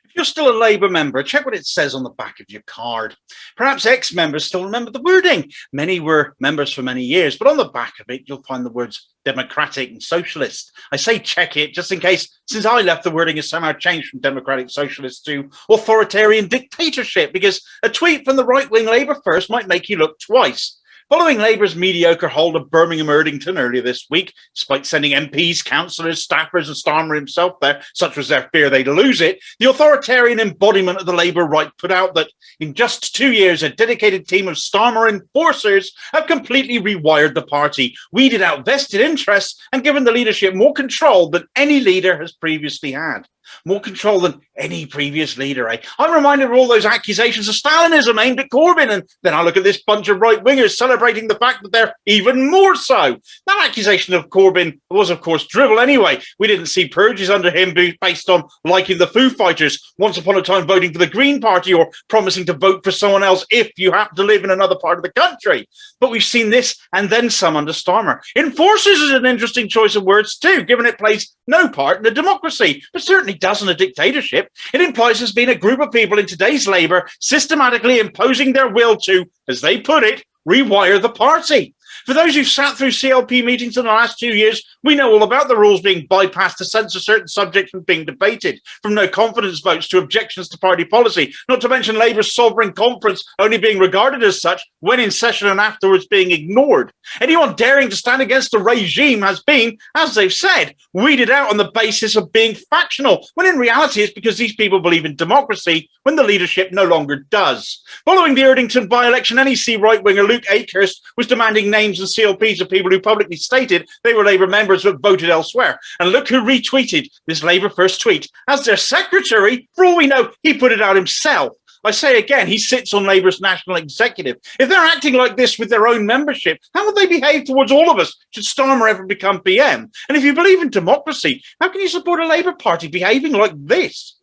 If you're still a Labour member, check what it says on the back of your card. Perhaps ex-members still remember the wording. Many were members for many years, but on the back of it, you'll find the words democratic and socialist. I say check it just in case, since I left, the wording has somehow changed from democratic socialist to authoritarian dictatorship, because a tweet from the right-wing Labour first might make you look twice. Following Labour's mediocre hold of Birmingham Erdington earlier this week, despite sending MPs, councillors, staffers and Starmer himself there, such was their fear they'd lose it, the authoritarian embodiment of the Labour right put out that in just 2 years, a dedicated team of Starmer enforcers have completely rewired the party, weeded out vested interests and given the leadership more control than any leader has previously had. More control than any previous leader, eh? I'm reminded of all those accusations of Stalinism aimed at Corbyn, and then I look at this bunch of right-wingers celebrating the fact that they're even more so. That accusation of Corbyn was, of course, drivel anyway. We didn't see purges under him based on liking the Foo Fighters, once upon a time voting for the Green Party or promising to vote for someone else if you happen to live in another part of the country. But we've seen this and then some under Starmer. Enforcers is an interesting choice of words too, given it plays no part in a democracy, but certainly doesn't a dictatorship. It implies there's been a group of people in today's Labour systematically imposing their will to, as they put it, rewire the party. For those who've sat through CLP meetings in the last 2 years, we know all about the rules being bypassed to censor certain subjects from being debated, from no confidence votes to objections to party policy, not to mention Labour's sovereign conference only being regarded as such when in session and afterwards being ignored. Anyone daring to stand against the regime has been, as they've said, weeded out on the basis of being factional, when in reality it's because these people believe in democracy when the leadership no longer does. Following the Erdington by-election, NEC right-winger Luke Akehurst was demanding names and CLPs of people who publicly stated they were Labour members but voted elsewhere. And look who retweeted this Labour first tweet. As their secretary, for all we know, he put it out himself. I say again, he sits on Labour's national executive. If they're acting like this with their own membership, how would they behave towards all of us should Starmer ever become PM? And if you believe in democracy, how can you support a Labour Party behaving like this?